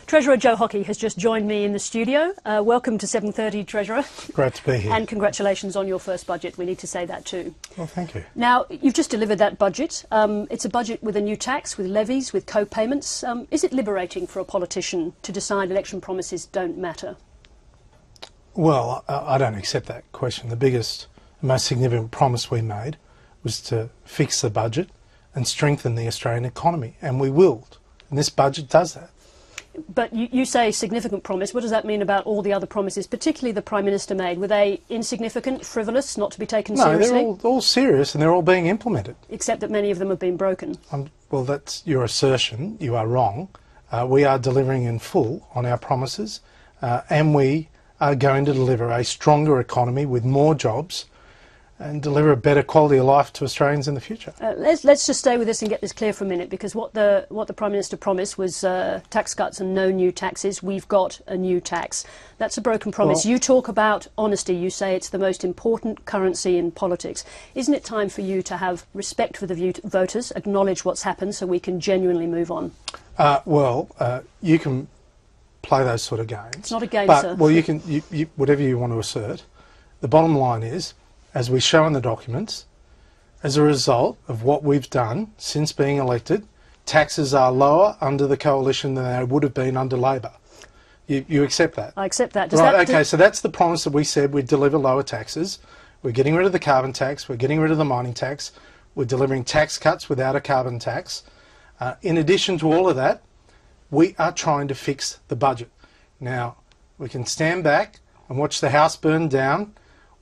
Treasurer Joe Hockey has just joined me in the studio. Welcome to 7:30, Treasurer. Great to be here. And congratulations on your first budget. We need to say that too. Well, thank you. Now, you've just delivered that budget. It's a budget with a new tax, with levies, with co-payments. Is it liberating for a politician to decide election promises don't matter? Well, I don't accept that question. The biggest, most significant promise we made was to fix the budget and strengthen the Australian economy, and we will. And this budget does that. But you say significant promise. What does that mean about all the other promises, particularly the Prime Minister made? Were they insignificant, frivolous, not to be taken seriously? No, they're all serious and they're all being implemented. Except that many of them have been broken. Well, that's your assertion. You are wrong. We are delivering in full on our promises, and we are going to deliver a stronger economy with more jobs and deliver a better quality of life to Australians in the future. Let's just stay with this and get this clear for a minute, because what the Prime Minister promised was tax cuts and no new taxes. We've got a new tax. That's a broken promise. Well, you talk about honesty. You say it's the most important currency in politics. Isn't it time for you to have respect for the voters, acknowledge what's happened so we can genuinely move on? You can play those sort of games. It's not a game, but, sir. Well, you can, whatever you want to assert. The bottom line is, as we show in the documents, as a result of what we've done since being elected, taxes are lower under the coalition than they would have been under Labor. You accept that? I accept that. Okay, so that's the promise that we said we'd deliver lower taxes. We're getting rid of the carbon tax, we're getting rid of the mining tax, we're delivering tax cuts without a carbon tax. In addition to all of that, we are trying to fix the budget. Now, we can stand back and watch the house burn down,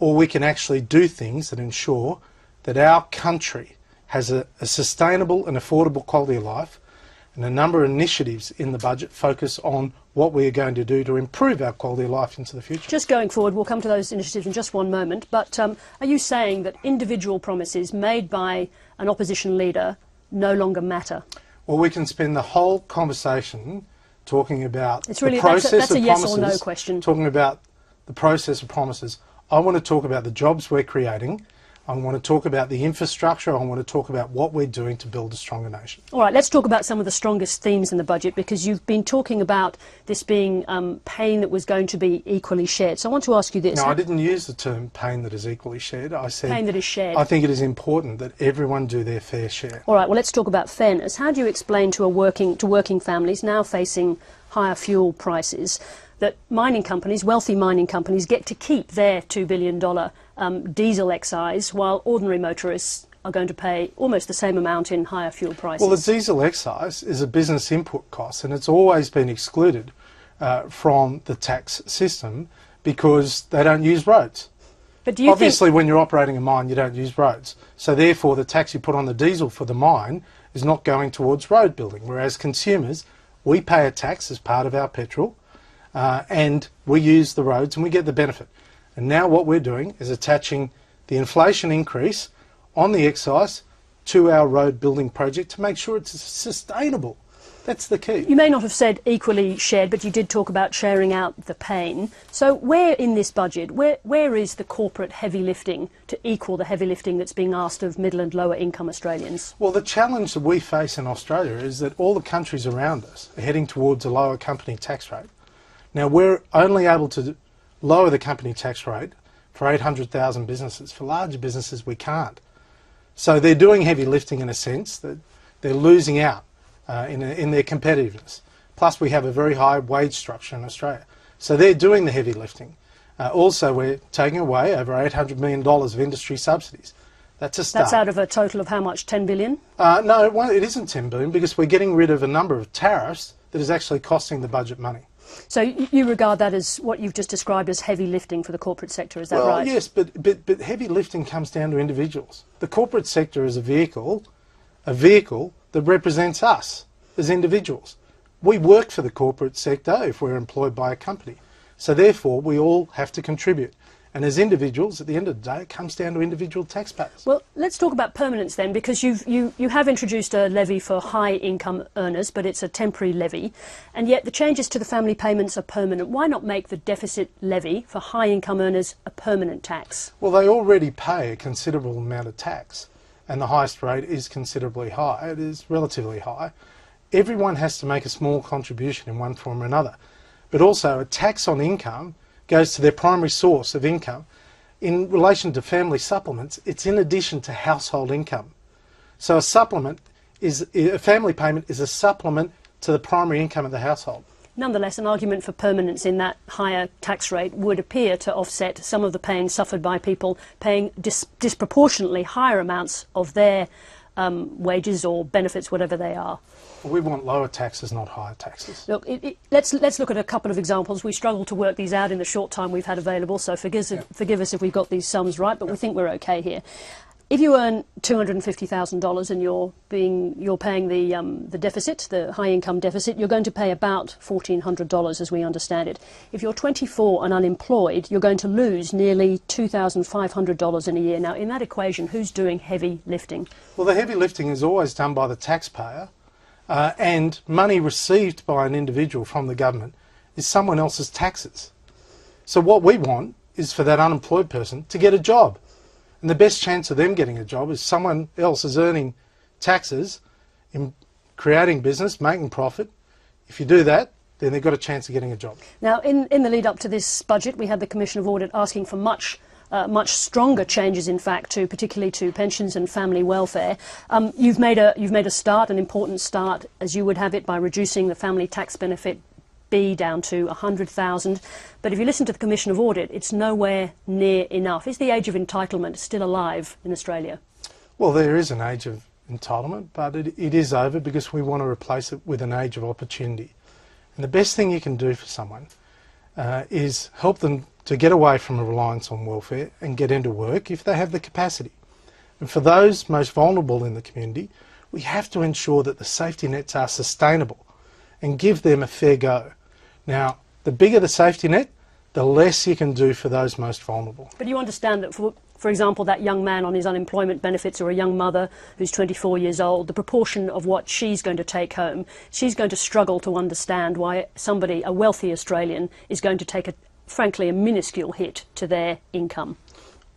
or we can actually do things that ensure that our country has a sustainable and affordable quality of life, and a number of initiatives in the budget focus on what we are going to do to improve our quality of life into the future. Just going forward, we'll come to those initiatives in just one moment, but are you saying that individual promises made by an opposition leader no longer matter? Well, we can spend the whole conversation talking about it's really, the process that's a of yes promises, or no question. Talking about the process of promises. I want to talk about the jobs we're creating. I want to talk about the infrastructure. I want to talk about what we're doing to build a stronger nation. All right, let's talk about some of the strongest themes in the budget, because you've been talking about this being pain that was going to be equally shared. So I want to ask you this. No, I didn't use the term pain that is equally shared. I said pain that is shared. I think it is important that everyone do their fair share. All right, well, let's talk about fairness. How do you explain to working families now facing higher fuel prices that mining companies, wealthy mining companies, get to keep their $2 billion diesel excise, while ordinary motorists are going to pay almost the same amount in higher fuel prices? Well, the diesel excise is a business input cost, and it's always been excluded from the tax system because they don't use roads. But do you Obviously, when you're operating a mine, you don't use roads. So therefore, the tax you put on the diesel for the mine is not going towards road building, whereas consumers, we pay a tax as part of our petrol, and we use the roads and we get the benefit. And now what we're doing is attaching the inflation increase on the excise to our road building project to make sure it's sustainable. That's the key. You may not have said equally shared, but you did talk about sharing out the pain. So where in this budget, where is the corporate heavy lifting to equal the heavy lifting that's being asked of middle and lower income Australians? Well, the challenge that we face in Australia is that all the countries around us are heading towards a lower company tax rate. Now, we're only able to lower the company tax rate for 800,000 businesses. For larger businesses, we can't. So they're doing heavy lifting in a sense that they're losing out in their competitiveness. Plus, we have a very high wage structure in Australia. So they're doing the heavy lifting. Also, we're taking away over $800 million of industry subsidies. That's a start. That's out of a total of how much, 10 billion? No, it isn't 10 billion because we're getting rid of a number of tariffs that is actually costing the budget money. So you regard that as what you've just described as heavy lifting for the corporate sector, is that right? Well, yes, but heavy lifting comes down to individuals. The corporate sector is a vehicle that represents us as individuals. We work for the corporate sector if we're employed by a company. So therefore, we all have to contribute. And as individuals, at the end of the day, it comes down to individual taxpayers. Well, let's talk about permanence then, because you have introduced a levy for high income earners, but it's a temporary levy, and yet the changes to the family payments are permanent. Why not make the deficit levy for high income earners a permanent tax? Well, they already pay a considerable amount of tax, and the highest rate is considerably high. It is relatively high. everyone has to make a small contribution in one form or another. But also a tax on income goes to their primary source of income. In relation to family supplements, it's in addition to household income. So a family payment is a supplement to the primary income of the household. Nonetheless, an argument for permanence in that higher tax rate would appear to offset some of the pain suffered by people paying disproportionately higher amounts of their wages or benefits, whatever they are. Well, we want lower taxes, not higher taxes. Look, let's look at a couple of examples. We struggled to work these out in the short time we've had available, so forgive us if we've got these sums right, but we think we're okay here. If you earn $250,000 and you're paying the deficit, the high income deficit, you're going to pay about $1,400 as we understand it. If you're 24 and unemployed, you're going to lose nearly $2,500 in a year. Now, in that equation, who's doing heavy lifting? Well, the heavy lifting is always done by the taxpayer, and money received by an individual from the government is someone else's taxes. So what we want is for that unemployed person to get a job. And the best chance of them getting a job is someone else is earning taxes, in creating business, making profit. If you do that, then they've got a chance of getting a job. Now, in the lead up to this budget, we had the Commission of Audit asking for much stronger changes, in fact, particularly to pensions and family welfare. You've made a start, an important start, as you would have it, by reducing the family tax benefit down to 100,000, but if you listen to the Commission of Audit, it's nowhere near enough. Is the age of entitlement still alive in Australia? Well, there is an age of entitlement, but it is over because we want to replace it with an age of opportunity. And the best thing you can do for someone is help them to get away from a reliance on welfare and get into work if they have the capacity. And for those most vulnerable in the community, we have to ensure that the safety nets are sustainable and give them a fair go. Now, the bigger the safety net, the less you can do for those most vulnerable. But you understand that, for example, that young man on his unemployment benefits, or a young mother who's 24 years old, the proportion of what she's going to take home, she's going to struggle to understand why somebody, a wealthy Australian, is going to take, frankly, a minuscule hit to their income.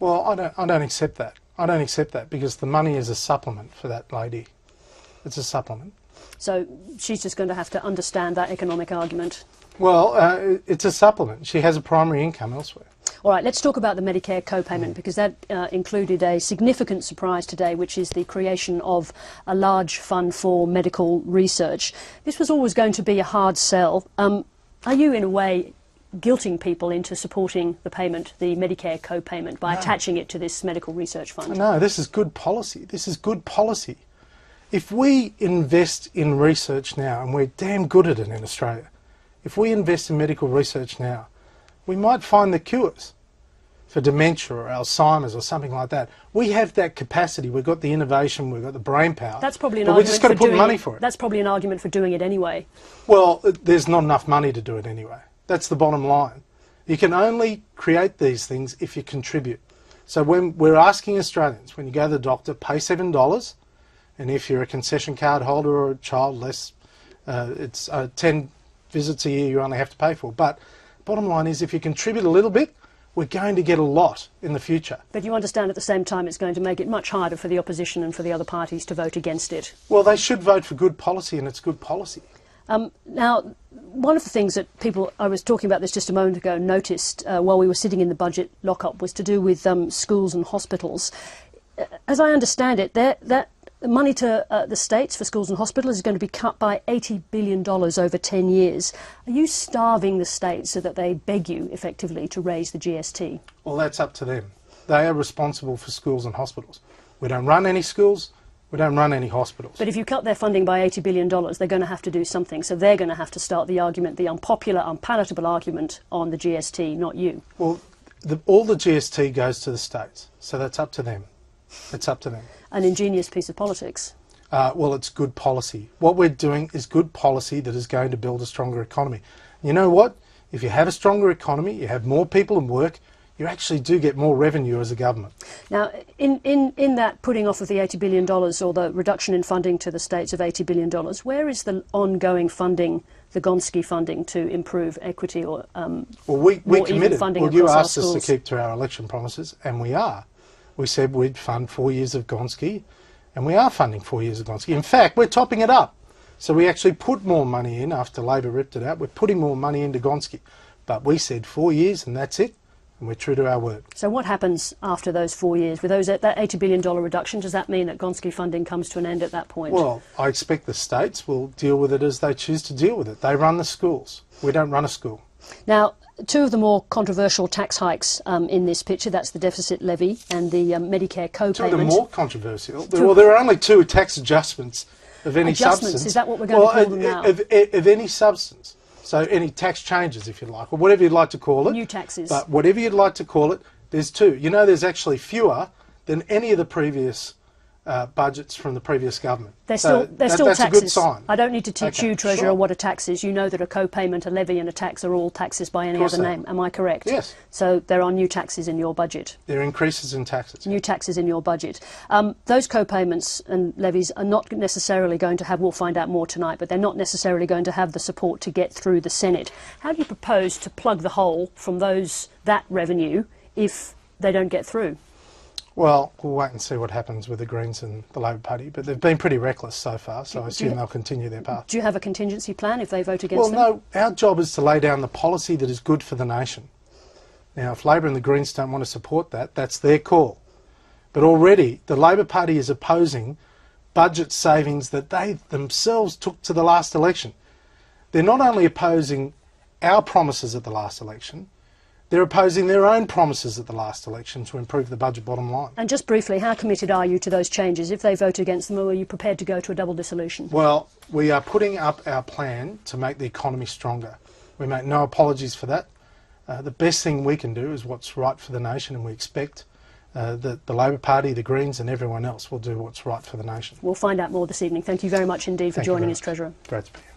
Well, I don't accept that. I don't accept that because the money is a supplement for that lady. It's a supplement. So she's just going to have to understand that economic argument. Well, it's a supplement. She has a primary income elsewhere. All right, let's talk about the Medicare co-payment, because that included a significant surprise today, which is the creation of a large fund for medical research. This was always going to be a hard sell. Are you, in a way, guilting people into supporting the payment, the Medicare co-payment, by attaching it to this medical research fund? No, this is good policy. This is good policy. If we invest in research now, and we're damn good at it in Australia, if we invest in medical research now, we might find the cures for dementia or Alzheimer's or something like that. We have that capacity. We've got the innovation. We've got the brain power. That's probably an but argument we just got to put money for it. That's probably an argument for doing it anyway. Well, there's not enough money to do it anyway. That's the bottom line. You can only create these things if you contribute. So when we're asking Australians, when you go to the doctor, pay $7, and if you're a concession card holder or a child, less, it's 10 visits a year you only have to pay for. But bottom line is, if you contribute a little bit, we're going to get a lot in the future. But you understand at the same time it's going to make it much harder for the opposition and for the other parties to vote against it. Well, they should vote for good policy, and it's good policy. Now, one of the things that people, I was talking about this just a moment ago, noticed while we were sitting in the budget lockup was to do with schools and hospitals. As I understand it, that money to the states for schools and hospitals is going to be cut by $80 billion over 10 years. Are you starving the states so that they beg you, effectively, to raise the GST? Well, that's up to them. They are responsible for schools and hospitals. We don't run any schools, we don't run any hospitals. But if you cut their funding by $80 billion, they're going to have to do something. So they're going to have to start the argument, the unpopular, unpalatable argument on the GST, not you. Well, all the GST goes to the states, so that's up to them. It's up to them. An ingenious piece of politics. Well, it's good policy. What we're doing is good policy that is going to build a stronger economy. You know what? If you have a stronger economy, you have more people in work, you actually do get more revenue as a government. Now, in that putting off of the $80 billion or the reduction in funding to the states of $80 billion, where is the ongoing funding, the Gonski funding, to improve equity or well, we committed. funding well, you across our asked us schools? to keep to our election promises, and we are. We said we'd fund 4 years of Gonski, and we are funding 4 years of Gonski. In fact, we're topping it up. So we actually put more money in after Labor ripped it out. We're putting more money into Gonski. But we said 4 years and that's it. And we're true to our word. So what happens after those 4 years? With that $80 billion reduction, does that mean that Gonski funding comes to an end at that point? Well, I expect the states will deal with it as they choose to deal with it. They run the schools. We don't run a school. Now, two of the more controversial tax hikes in this picture, that's the deficit levy and the Medicare co-payment. Two of the more controversial? Well, there are only two tax adjustments of any substance. Is that what we're going to call them now? Of any substance. So any tax changes, if you like, or whatever you'd like to call it. New taxes. But whatever you'd like to call it, there's two. You know, there's actually fewer than any of the previous budgets from the previous government. They're still that's taxes. A good sign. I don't need to teach you, Treasurer, what a tax is. You know that a co-payment, a levy and a tax are all taxes by any other name. Am I correct? Yes. So there are new taxes in your budget. There are increases in taxes. New taxes in your budget. Those co-payments and levies are not necessarily going to have, we'll find out more tonight, but they're not necessarily going to have the support to get through the Senate. How do you propose to plug the hole from that revenue if they don't get through? Well, we'll wait and see what happens with the Greens and the Labor Party, but they've been pretty reckless so far, so I assume they'll continue their path. Do you have a contingency plan if they vote against them? Well, no, our job is to lay down the policy that is good for the nation. Now, if Labor and the Greens don't want to support that, that's their call. But already, the Labor Party is opposing budget savings that they themselves took to the last election. They're not only opposing our promises at the last election, they're opposing their own promises at the last election to improve the budget bottom line. And just briefly, how committed are you to those changes? If they vote against them, or are you prepared to go to a double dissolution? Well, we are putting up our plan to make the economy stronger. We make no apologies for that. The best thing we can do is what's right for the nation, and we expect that the Labor Party, the Greens and everyone else will do what's right for the nation. We'll find out more this evening. Thank you very much indeed for joining us, Treasurer. Great to be here.